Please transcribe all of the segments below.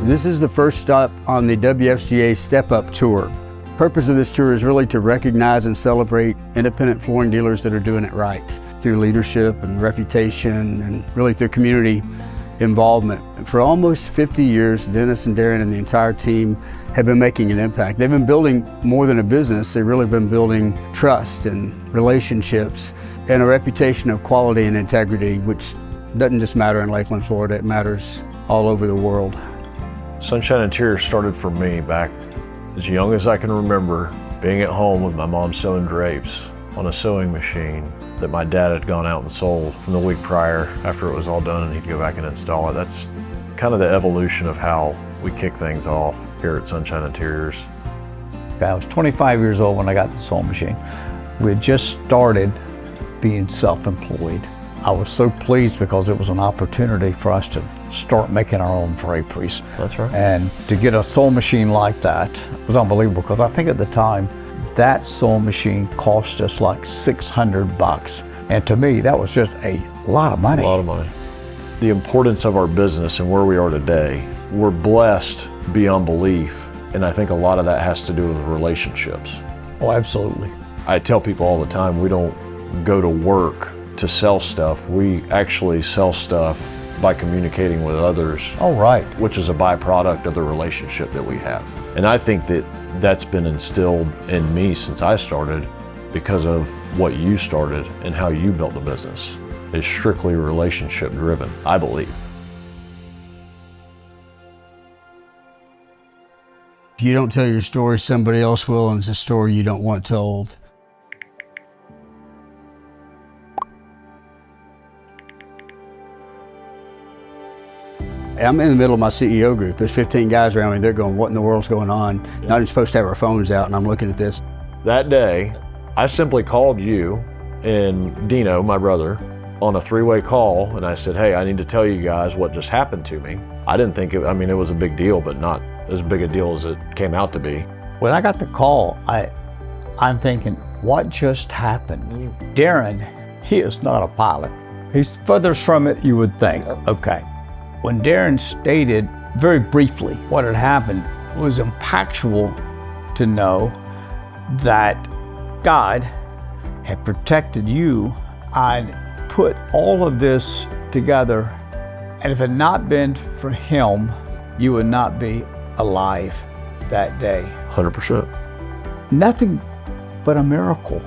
This is the first stop on the WFCA Step Up Tour. The purpose of this tour is really to recognize and celebrate independent flooring dealers that are doing it right through leadership and reputation and really through community involvement. And for almost 50 years, Dennis and Darren and the entire team have been making an impact. They've been building more than a business. They've really been building trust and relationships and a reputation of quality and integrity, which doesn't just matter in Lakeland, Florida, it matters all over the world. Sunshine Interior started for me back as young as I can remember, being at home with my mom sewing drapes on a sewing machine that my dad had gone out and sold from the week prior after it was all done, and he'd go back and install it. That's kind of the evolution of how we kick things off here at Sunshine Interiors. I was 25 years old when I got the sewing machine. We had just started being self-employed. I was so pleased because it was an opportunity for us to start making our own draperies. That's right. And to get a sewing machine like that was unbelievable, because I think at the time that sewing machine cost us like $600. And to me, that was just a lot of money. A lot of money. The importance of our business and where we are today, we're blessed beyond belief. And I think a lot of that has to do with relationships. Oh, absolutely. I tell people all the time, we don't go to work to sell stuff. We actually sell stuff by communicating with others. Oh, right. Which is a byproduct of the relationship that we have. And I think that that's been instilled in me since I started because of what you started and how you built the business. It's strictly relationship driven, I believe. If you don't tell your story, somebody else will, and it's a story you don't want told. I'm in the middle of my CEO group. There's 15 guys around me. They're going, what in the world's going on? Yeah. Not even supposed to have our phones out, and I'm looking at this. That day, I simply called you and Dino, my brother, on a three-way call, and I said, hey, I need to tell you guys what just happened to me. I didn't think it was a big deal, but not as big a deal as it came out to be. When I got the call, I'm thinking, what just happened? Darren, he is not a pilot. He's furthest from it, you would think. Okay. When Darren stated very briefly what had happened, it was impactful to know that God had protected you. I'd put all of this together, and if it had not been for him, you would not be alive that day. 100%. Nothing but a miracle.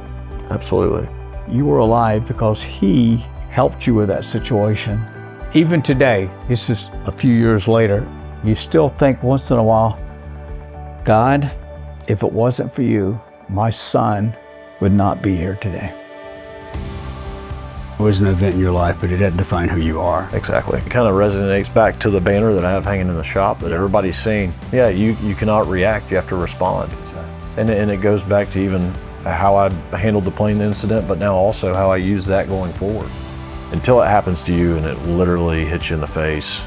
Absolutely. You were alive because he helped you with that situation. Even today, this is a few years later, you still think once in a while, God, if it wasn't for you, my son would not be here today. It was an event in your life, but it doesn't define who you are. Exactly. It kind of resonates back to the banner that I have hanging in the shop that everybody's seen. Yeah, you cannot react, you have to respond. That's right. And it goes back to even how I handled the plane incident, but now also how I use that going forward. Until it happens to you and it literally hits you in the face,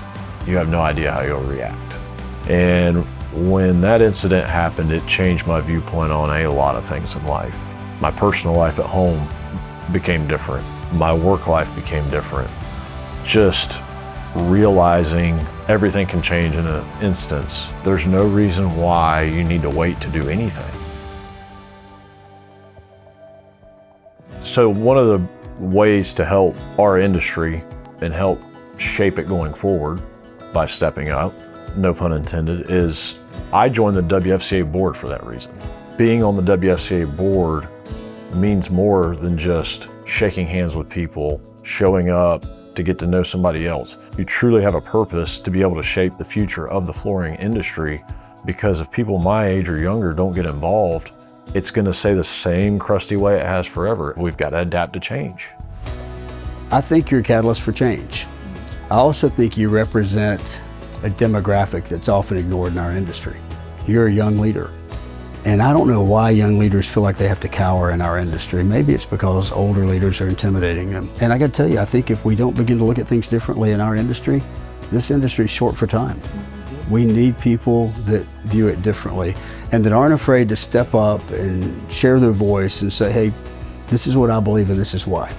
you have no idea how you'll react. And when that incident happened, it changed my viewpoint on a lot of things in life. My personal life at home became different. My work life became different. Just realizing everything can change in an instance. There's no reason why you need to wait to do anything. So one of the ways to help our industry and help shape it going forward by stepping up, no pun intended, is I joined the WFCA board for that reason. Being on the WFCA board means more than just shaking hands with people, showing up to get to know somebody else. You truly have a purpose to be able to shape the future of the flooring industry, because if people my age or younger don't get involved, it's going to stay the same crusty way it has forever. We've got to adapt to change. I think you're a catalyst for change. I also think you represent a demographic that's often ignored in our industry. You're a young leader. And I don't know why young leaders feel like they have to cower in our industry. Maybe it's because older leaders are intimidating them. And I got to tell you, I think if we don't begin to look at things differently in our industry, this industry is short for time. We need people that view it differently and that aren't afraid to step up and share their voice and say, hey, this is what I believe and this is why.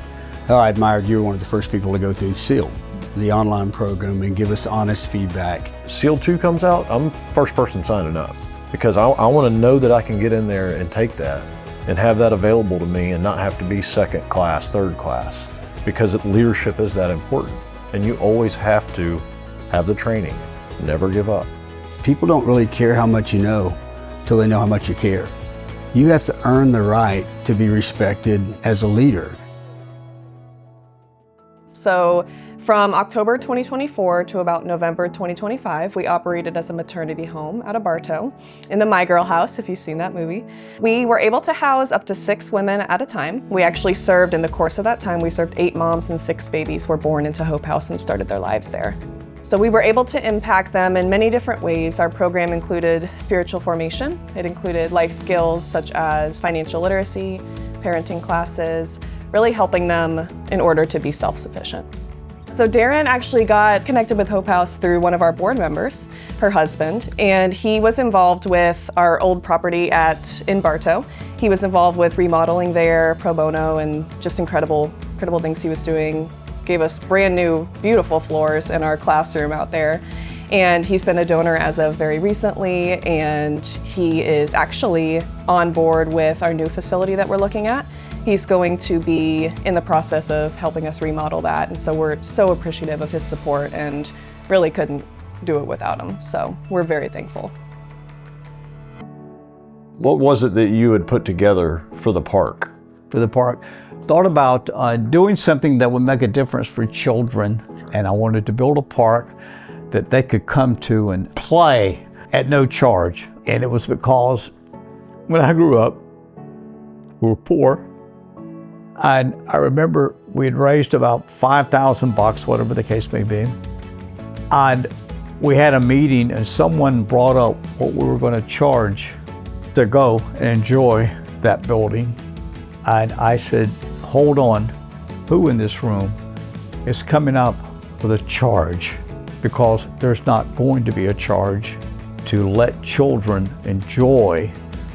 I admired you were one of the first people to go through SEAL. the online program and give us honest feedback. SEAL 2 comes out, I'm first person signing up because I want to know that I can get in there and take that and have that available to me and not have to be second class, third class, because leadership is that important. And you always have to have the training, never give up. People don't really care how much you know till they know how much you care. You have to earn the right to be respected as a leader. So from October 2024 to about November 2025, we operated as a maternity home out of Bartow in the My Girl house, if you've seen that movie. We were able to house up to 6 women at a time. We actually served, in the course of that time, we served 8 moms and 6 babies were born into Hope House and started their lives there. So we were able to impact them in many different ways. Our program included spiritual formation. It included life skills such as financial literacy, parenting classes, really helping them in order to be self-sufficient. So Darren actually got connected with Hope House through one of our board members, her husband, and he was involved with our old property in Bartow. He was involved with remodeling there, pro bono, and just incredible things he was doing. Gave us brand new, beautiful floors in our classroom out there. And he's been a donor as of very recently, and he is actually on board with our new facility that we're looking at. He's going to be in the process of helping us remodel that, and so we're so appreciative of his support and really couldn't do it without him, so we're very thankful. What was it that you had put together for the park? For the park, thought about doing something that would make a difference for children, and I wanted to build a park that they could come to and play at no charge. And it was because when I grew up, we were poor. And I remember we had raised about $5,000, whatever the case may be. And we had a meeting and someone brought up what we were going to charge to go and enjoy that building. And I said, hold on, who in this room is coming up with a charge? Because there's not going to be a charge to let children enjoy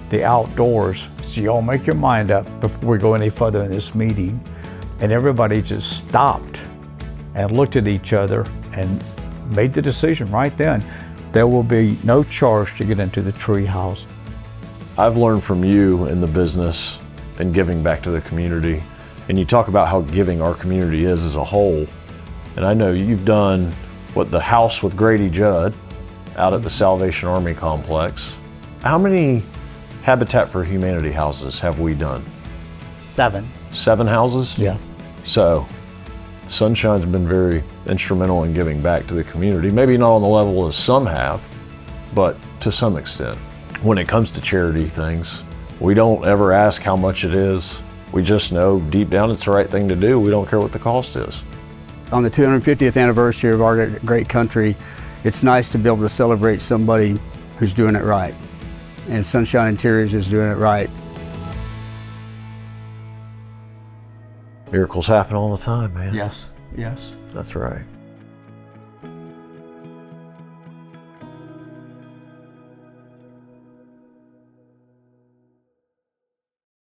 the outdoors. So y'all make your mind up before we go any further in this meeting. And everybody just stopped and looked at each other and made the decision right then. There will be no charge to get into the tree house. I've learned from you in the business and giving back to the community. And you talk about how giving our community is as a whole. And I know you've done the house with Grady Judd out at the Salvation Army complex. How many Habitat for Humanity houses have we done? 7. 7 houses? Yeah. So Sunshine's been very instrumental in giving back to the community. Maybe not on the level as some have, but to some extent. When it comes to charity things, we don't ever ask how much it is. We just know deep down it's the right thing to do. We don't care what the cost is. On the 250th anniversary of our great country, it's nice to be able to celebrate somebody who's doing it right. And Sunshine Interiors is doing it right. Miracles happen all the time, man. Yes, yes. That's right.